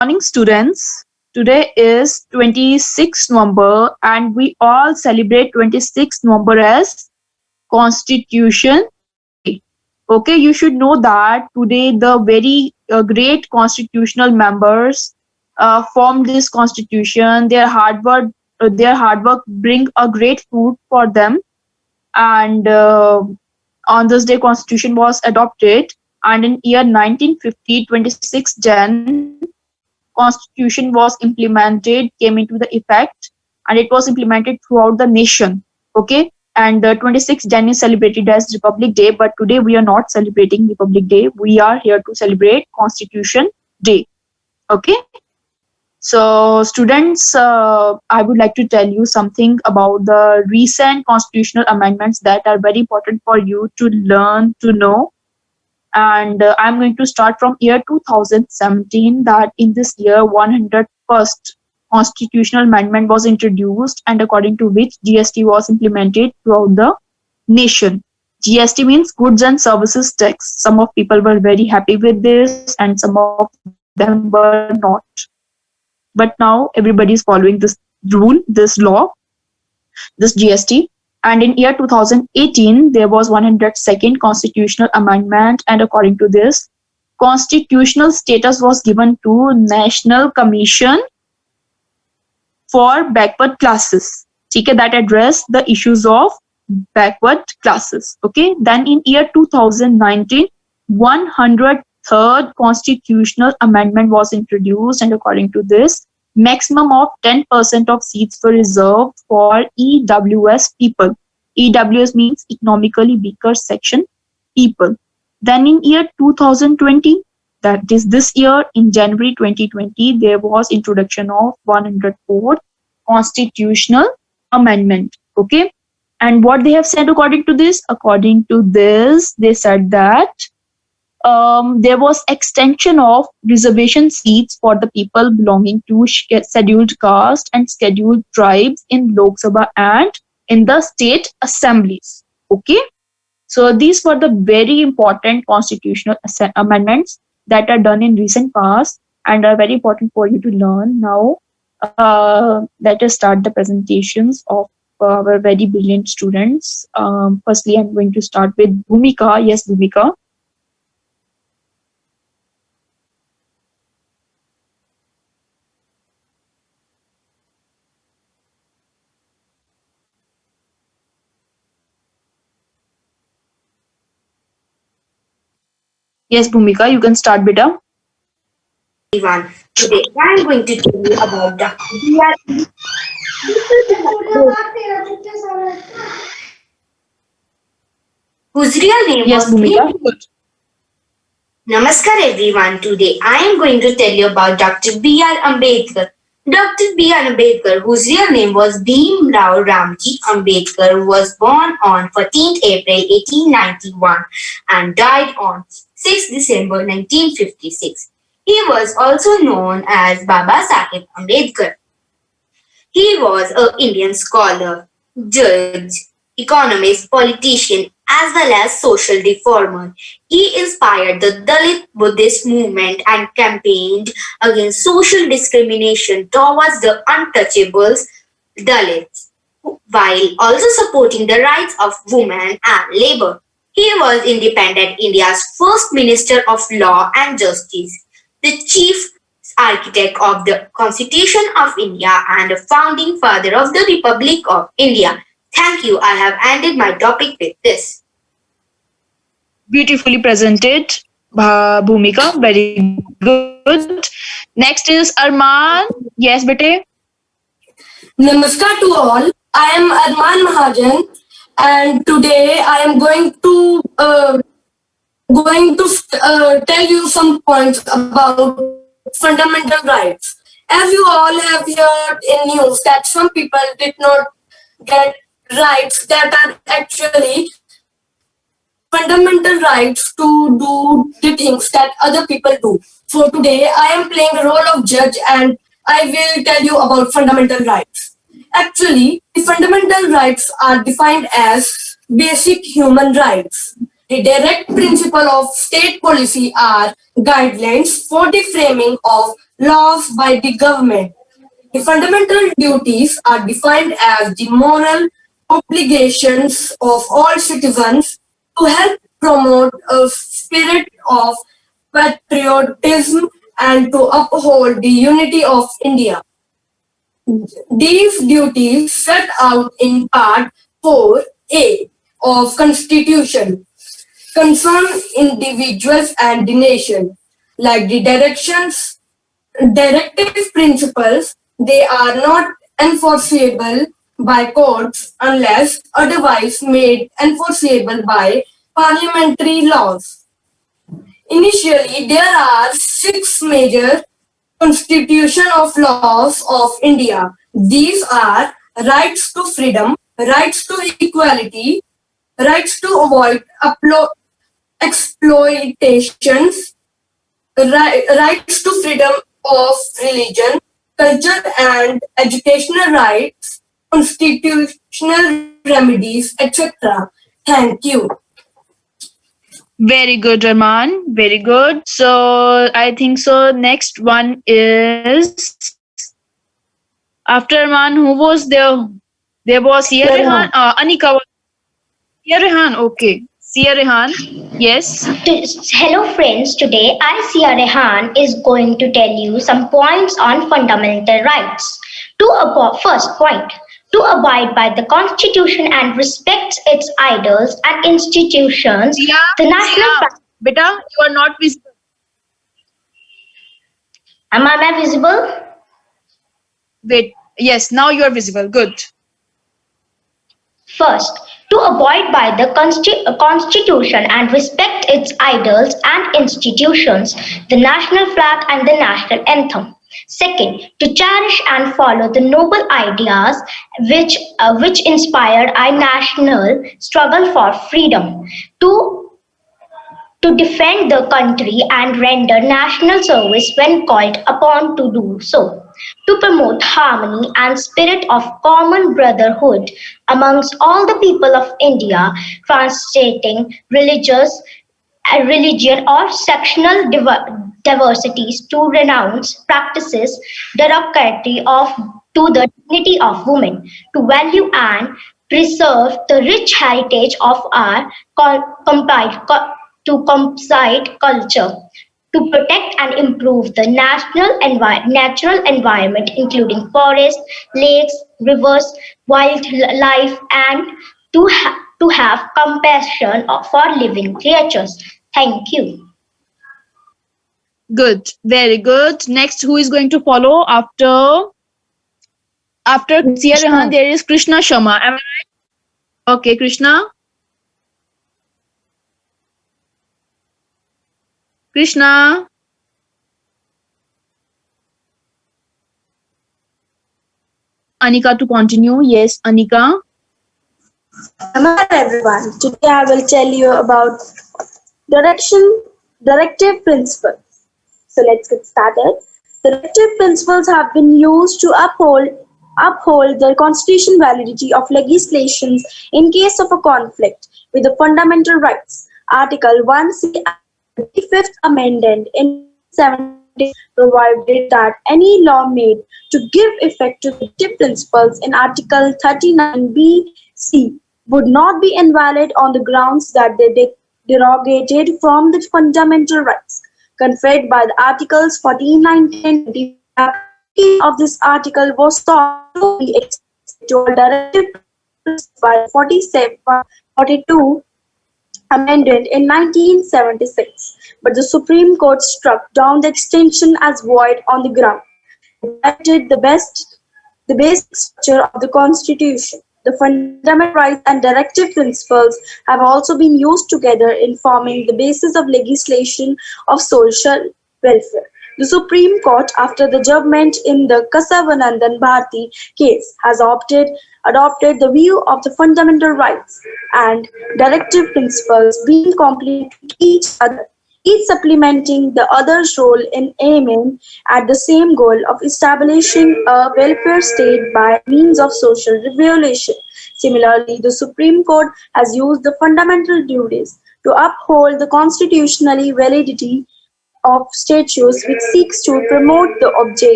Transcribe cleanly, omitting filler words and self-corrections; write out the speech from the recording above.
Morning, students. Today is 26 November, and we all celebrate 26 November as Constitution Day. Okay, you should know that today the very great constitutional members formed this constitution. Their hard work bring a great fruit for them, and on this day, constitution was adopted. And in year 1950, 26 Jan, constitution was implemented, came into the effect, and it was implemented throughout the nation. Okay, and 26 Jan is celebrated as Republic Day, but today we are not celebrating Republic Day. We are here to celebrate Constitution Day. Okay, so students, I would like to tell you something about the recent constitutional amendments that are very important for you to learn to know. And I'm going to start from year 2017, that in this year 101st constitutional amendment was introduced, and according to which GST was implemented throughout the nation. GST means goods and services tax. Some of people were very happy with this and some of them were not. But now everybody is following this rule, this law, this GST. And in year 2018, there was 102nd constitutional amendment, and according to this, constitutional status was given to National Commission for Backward Classes. Okay, that address the issues of backward classes. Okay, then in year 2019, 103rd constitutional amendment was introduced, and according to this, maximum of 10% of seats were reserved for EWS people. EWS means economically weaker section people. Then in year 2020, that is this year, in January 2020, there was introduction of 104th constitutional amendment. Okay, and what they have said according to this? According to this, they said that there was extension of reservation seats for the people belonging to scheduled caste and scheduled tribes in Lok Sabha and in the state assemblies. Okay, so these were the very important constitutional amendments that are done in recent past and are very important for you to learn. Now, let us start the presentations of our very brilliant students. Firstly, I'm going to start with Bhumika. Yes, Bhumika. Yes, Bhumika, you can start, beta. Everyone. Today I am going to tell you about the whose real name Yes, was Bhumika. Namaskar everyone. Today I am going to tell you about Dr. B.R. Ambedkar. Dr. B.R. Ambedkar, whose real name was Bhim Rao Ramji Ambedkar, was born on 14th April 1891 and died on 6th December 1956. He was also known as Baba Saheb Ambedkar. He was an Indian scholar, judge, economist, politician, as well as social reformer. He inspired the Dalit Buddhist movement and campaigned against social discrimination towards the untouchables, Dalits, while also supporting the rights of women and labor. He was independent India's first Minister of Law and Justice, the chief architect of the Constitution of India and a founding father of the Republic of India. Thank you. I have ended my topic with this. Beautifully presented, Bhumika. Very good. Next is Arman. Yes, bete. Namaskar to all. I am Arman Mahajan, and today I am going to tell you some points about fundamental rights. As you all have heard in news that some people did not get rights that are actually fundamental rights to do the things that other people do. So today I am playing the role of judge and I will tell you about fundamental rights. Actually, the fundamental rights are defined as basic human rights. The direct principle of state policy are guidelines for the framing of laws by the government. The fundamental duties are defined as the moral obligations of all citizens to help promote a spirit of patriotism and to uphold the unity of India. These duties set out in Part 4A of Constitution concern individuals and the nation, like the directive principles. They are not enforceable by courts unless otherwise made enforceable by parliamentary laws. Initially, there are six major constitution of laws of India. These are rights to freedom, rights to equality, rights to avoid exploitations, rights to freedom of religion, culture and educational rights, constitutional remedies, etc. Thank you. Very good, Rahman. Very good. So I think so. Next one is after Rahman. Who was there? There was Sia Rehan. Anika was Sia Rehan. Okay. Sia Rehan. Yes. Hello friends, today I, Sia Rehan, is going to tell you some points on fundamental rights. First point, to abide by the constitution and respect its idols and institutions, Sia. the national Sia. Beta, you are not visible. Am I visible? Wait. Yes. Now you are visible. Good. First, to abide by the constitution and respect its idols and institutions, the national flag and the national anthem. Second, to cherish and follow the noble ideas which inspired our national struggle for freedom. To defend the country and render national service when called upon to do so, to promote harmony and spirit of common brotherhood amongst all the people of India, translating religion or sectional diversities, to renounce practices derogatory to the dignity of women, to value and preserve the rich heritage of our composite culture, to protect and improve the natural environment, including forests, lakes, rivers, wildlife, and to have compassion for living creatures. Thank you. Good. Very good. Next, who is going to follow after Sia Rehan? There is Krishna Sharma. Am I right? Okay, Krishna. Krishna. Anika to continue. Yes, Anika. Hello everyone. Today I will tell you about directive principles. So let's get started. The directive principles have been used to uphold the constitutional validity of legislations in case of a conflict with the fundamental rights. Article 1C, the 5th Amendment in 1970 provided that any law made to give effect to the directive principles in Article 39B(c) would not be invalid on the grounds that they derogated from the fundamental rights conferred by the Articles 14, 19, and 20. Of this article was sought to be extended to all directive principles by 42 amended in 1976, but the Supreme Court struck down the extension as void on the ground. It the basic structure of the Constitution. The fundamental rights and directive principles have also been used together in forming the basis of legislation of social welfare. The Supreme Court, after the judgment in the Kesavananda Bharati case, has adopted the view of the fundamental rights and directive principles being complementary to each other, each supplementing the other's role in aiming at the same goal of establishing a welfare state by means of social regulation. Similarly, the Supreme Court has used the fundamental duties to uphold the constitutionally validity of statutes which seeks to promote the object